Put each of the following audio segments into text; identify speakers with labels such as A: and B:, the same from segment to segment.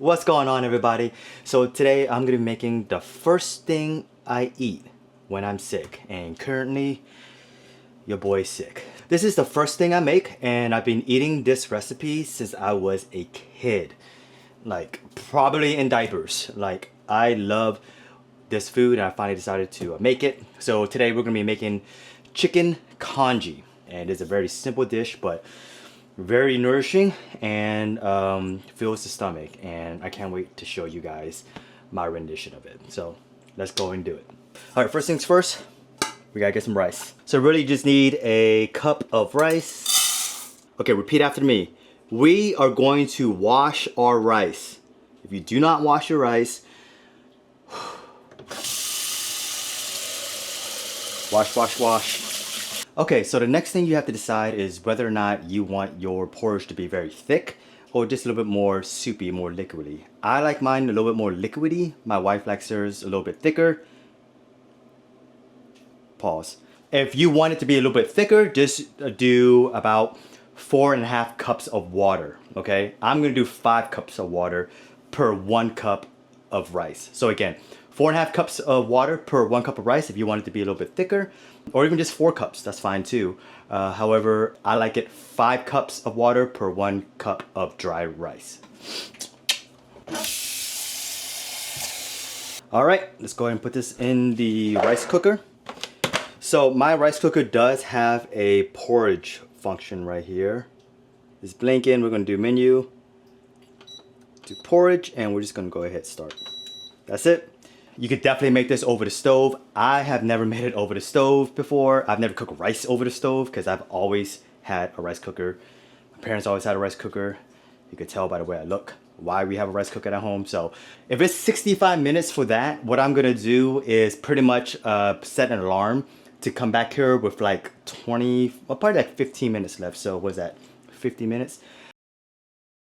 A: What's going on, everybody? So today I'm gonna be making the first thing I eat when I'm sick, and currently your boy's sick. This is the first thing I make, and I've been eating this recipe since I was a kid, like probably in diapers. Like, I love this food and I finally decided to make it. So today we're gonna be making chicken congee, and it's a very simple dish but very nourishing and fills the stomach, and I can't wait to show you guys my rendition of it. So let's go and do it. All right, first things first, we gotta get some rice. So really just need a cup of rice. Okay, repeat after me. We are going to wash our rice. If you do not wash your rice, wash. Okay, so the next thing you have to decide is whether or not you want your porridge to be very thick or just a little bit more soupy, more liquidy. I like mine a little bit more liquidy. My wife likes hers a little bit thicker. Pause. If you want it to be a little bit thicker, just do about 4.5 cups of water, okay? I'm gonna do 5 cups of water per 1 cup of rice. So again, 4.5 cups of water per 1 cup of rice if you want it to be a little bit thicker, or even just 4 cups, that's fine too. However, I like it 5 cups of water per 1 cup of dry rice. All right, let's go ahead and put this in the rice cooker. So my rice cooker does have a porridge function right here. It's blinking. We're gonna do menu, do porridge, and we're just gonna go ahead and start. That's it. You could definitely make this over the stove. I have never made it over the stove before. I've never cooked rice over the stove because I've always had a rice cooker. My parents always had a rice cooker. You could tell by the way I look why we have a rice cooker at home. So if it's 65 minutes for that, what I'm gonna do is pretty much set an alarm to come back here with like 20, well, probably like 15 minutes left. So what's that, 50 minutes?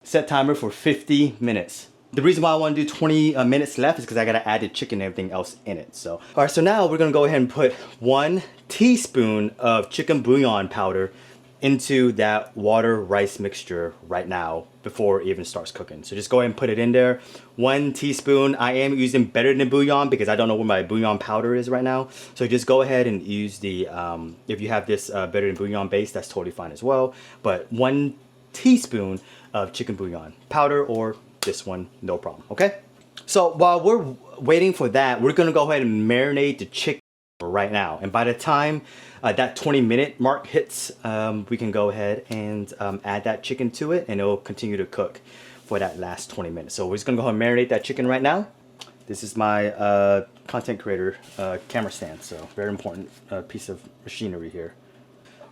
A: Set timer for 50 minutes. The reason why I want to do 20 minutes left is because I got to add the chicken and everything else in it. So, all right, so now we're going to go ahead and put 1 teaspoon of chicken bouillon powder into that water rice mixture right now before it even starts cooking. So just go ahead and put it in there. 1 teaspoon. I am using better than bouillon because I don't know where my bouillon powder is right now. So just go ahead and use the, if you have this better than bouillon base, that's totally fine as well. But 1 teaspoon of chicken bouillon powder, or this one, no problem, okay? So while we're waiting for that, we're gonna go ahead and marinate the chicken right now. And by the time that 20-minute mark hits, we can go ahead and add that chicken to it, and it'll continue to cook for that last 20 minutes. So we're just gonna go ahead and marinate that chicken right now. This is my content creator camera stand, so very important piece of machinery here.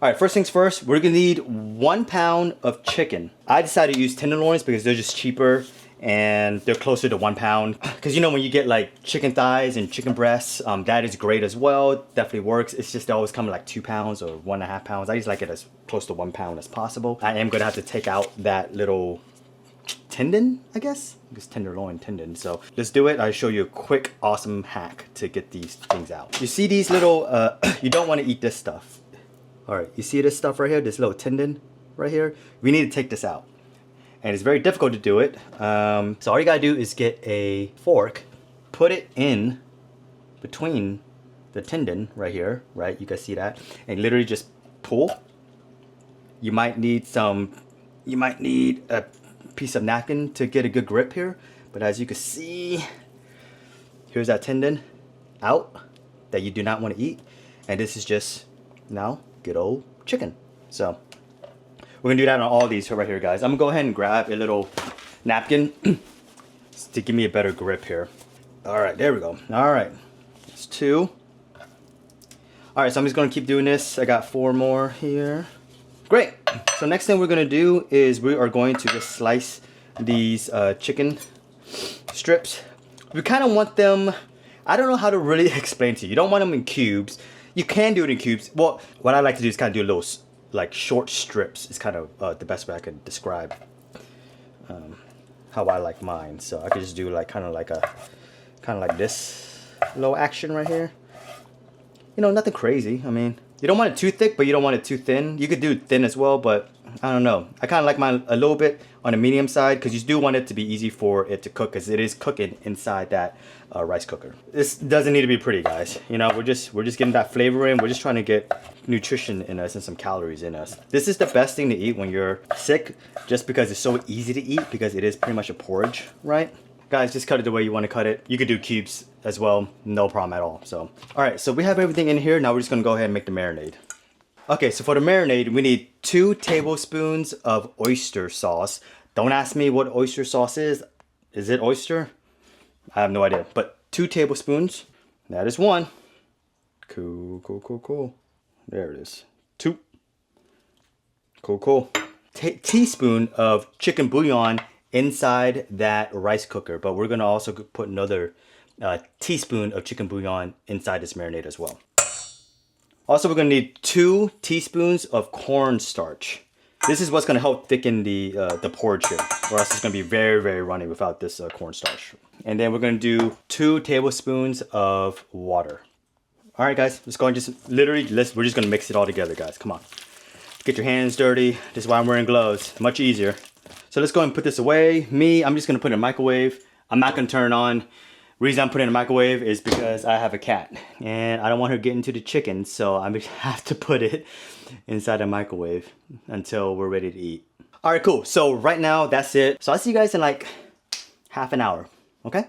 A: All right, first things first, we're gonna need 1 pound of chicken. I decided to use tenderloins because they're just cheaper and they're closer to 1 pound. Because you know, when you get like chicken thighs and chicken breasts, that is great as well, definitely works. It's just they always come in like 2 pounds or 1.5 pounds. I just like it as close to 1 pound as possible. I am gonna have to take out that little tendon, I guess? It's tenderloin tendon. So let's do it. I'll show you a quick, awesome hack to get these things out. You see these little, you don't wanna eat this stuff. All right, you see this stuff right here, this little tendon right here? We need to take this out. And it's very difficult to do it. So all you gotta do is get a fork, put it in between the tendon right here, right? You guys see that? And literally just pull. You might need a piece of napkin to get a good grip here. But as you can see, here's that tendon out that you do not want to eat. And this is just now good old chicken. So we're gonna do that on all these right here, guys. I'm gonna go ahead and grab a little napkin to give me a better grip here. All right, there we go. All right, that's 2. All right, so I'm just gonna keep doing this. I got 4 more here. Great. So next thing we're gonna do is we are going to just slice these chicken strips. We kind of want them, I don't know how to really explain to you. You don't want them in cubes. You can do it in cubes. Well, what I like to do is kind of do little like short strips. It's kind of the best way I could describe how I like mine. So I could just do like kind of like this little action right here. You know, nothing crazy. I mean, you don't want it too thick, but you don't want it too thin. You could do thin as well, but I don't know. I kind of like mine a little bit on the medium side because you do want it to be easy for it to cook because it is cooking inside that rice cooker. This doesn't need to be pretty, guys. You know, we're just getting that flavor in. We're just trying to get nutrition in us and some calories in us. This is the best thing to eat when you're sick just because it's so easy to eat because it is pretty much a porridge, right? Guys, just cut it the way you want to cut it. You could do cubes as well, no problem at all. So, all right, so we have everything in here. Now we're just gonna go ahead and make the marinade. Okay, so for the marinade, we need 2 tablespoons of oyster sauce. Don't ask me what oyster sauce is. Is it oyster? I have no idea, but 2 tablespoons. That is 1. Cool, cool, cool, cool. There it is. 2. Cool, cool. Teaspoon of chicken bouillon inside that rice cooker, but we're gonna also put another teaspoon of chicken bouillon inside this marinade as well. Also, we're gonna need 2 teaspoons of cornstarch. This is what's gonna help thicken the porridge here, or else it's gonna be very, very runny without this cornstarch. And then we're gonna do 2 tablespoons of water. All right, guys, let's go and just literally, we're just gonna mix it all together, guys. Come on. Get your hands dirty. This is why I'm wearing gloves. Much easier. So let's go and put this away. I'm just gonna put it in the microwave. I'm not gonna turn it on. Reason I'm putting it in the microwave is because I have a cat and I don't want her getting to the chicken, so I have to put it inside the microwave until we're ready to eat. All right, cool. So right now, that's it. So I'll see you guys in like half an hour, okay?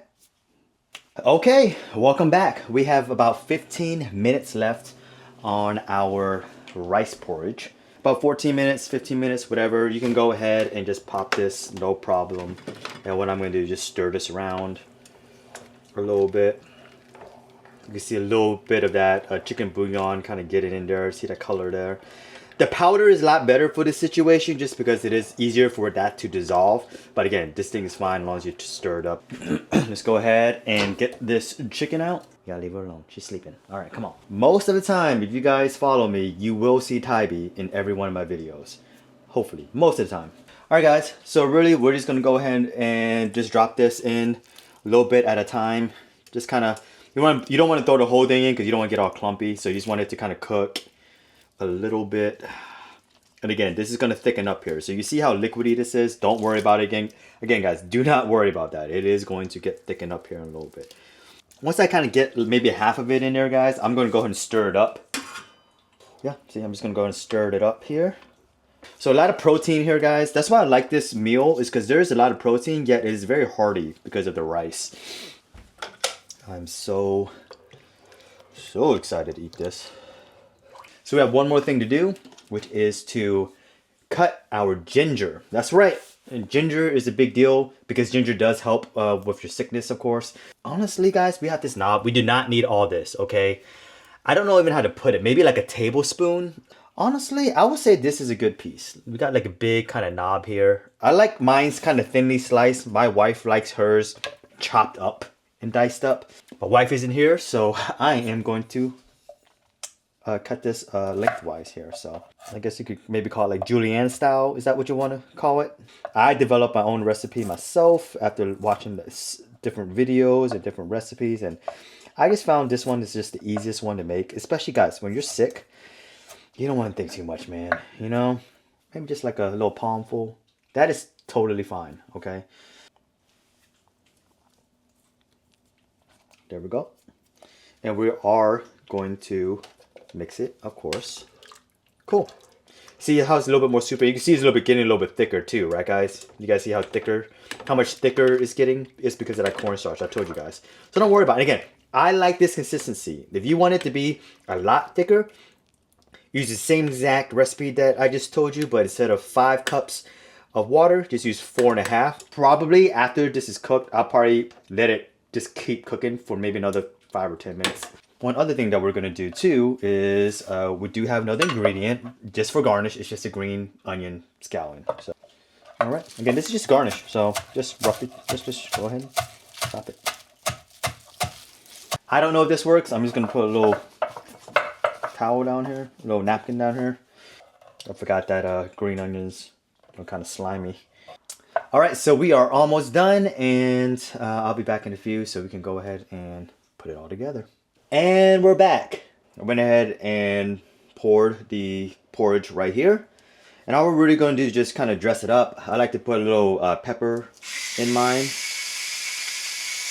A: Okay, welcome back. We have about 15 minutes left on our rice porridge. About 14 minutes, 15 minutes, whatever. You can go ahead and just pop this, no problem. And what I'm gonna do is just stir this around a little bit. You can see a little bit of that chicken bouillon kind of get it in there. See the color there. The powder is a lot better for this situation just because it is easier for that to dissolve. But again, this thing is fine as long as you stir it up. Let's go ahead and get this chicken out. You gotta leave her alone. She's sleeping. All right, come on. Most of the time, if you guys follow me, you will see Tybee in every one of my videos. Hopefully, most of the time. All right, guys. So really, we're just gonna go ahead and just drop this in a little bit at a time. Just kind of, you don't want to throw the whole thing in because you don't want to get all clumpy. So you just want it to kind of cook a little bit. And again, this is going to thicken up here. So you see how liquidy this is? Don't worry about it again. Again, guys, do not worry about that. It is going to get thickened up here in a little bit. Once I kind of get maybe half of it in there, guys, I'm going to go ahead and stir it up. Yeah, see, I'm just going to go ahead and stir it up here. So a lot of protein here, guys. That's why I like this meal, is because there is a lot of protein, yet it is very hearty because of the rice. I'm so excited to eat this. So we have one more thing to do, which is to cut our ginger. That's right. And ginger is a big deal because ginger does help with your sickness, of course. Honestly, guys, we have this knob. We do not need all this, okay? I don't know even how to put it. Maybe like a tablespoon. Honestly, I would say this is a good piece. We got like a big kind of knob here. I like mine's kind of thinly sliced. My wife likes hers chopped up and diced up. My wife isn't here, so I am going to cut this lengthwise here. So I guess you could maybe call it like julienne style. Is that what you want to call it? I developed my own recipe myself after watching the different videos and different recipes, and I just found this one is just the easiest one to make, especially guys when you're sick. You don't want to think too much, man. You know, maybe just like a little palmful. That is totally fine, okay? There we go. And we are going to mix it, of course. Cool. See how it's a little bit more super. You can see it's a little bit getting a little bit thicker too, right, guys? You guys see how much thicker it's getting? It's because of that cornstarch. I told you guys. So don't worry about it. Again, I like this consistency. If you want it to be a lot thicker, use the same exact recipe that I just told you, but instead of 5 cups of water, just use 4.5. Probably after this is cooked, I'll probably let it just keep cooking for maybe another 5 or 10 minutes. One other thing that we're gonna do too is we do have another ingredient just for garnish. It's just a green onion scallion. So, all right. Again, this is just garnish. So just roughly, just go ahead and chop it. I don't know if this works. I'm just gonna put a little towel down here, a little napkin down here. I forgot that green onions are kind of slimy. All right, so we are almost done, and I'll be back in a few so we can go ahead and put it all together. And we're back. I went ahead and poured the porridge right here. And all we're really going to do is just kind of dress it up. I like to put a little pepper in mine.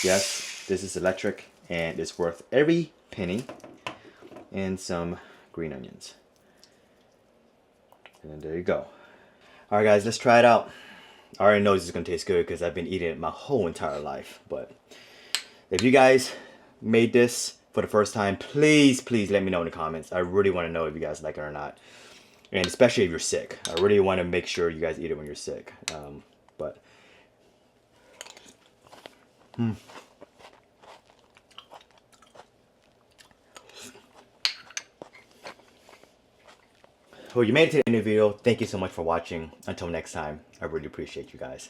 A: Yes, this is electric and it's worth every penny. And some green onions. And there you go. Alright guys, let's try it out. I already know this is going to taste good because I've been eating it my whole entire life. But if you guys made this for the first time, please let me know in the comments. I really want to know if you guys like it or not. And especially if you're sick. I really want to make sure you guys eat it when you're sick. Well, you made it to the end of the video. Thank you so much for watching. Until next time, I really appreciate you guys.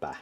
A: Bye.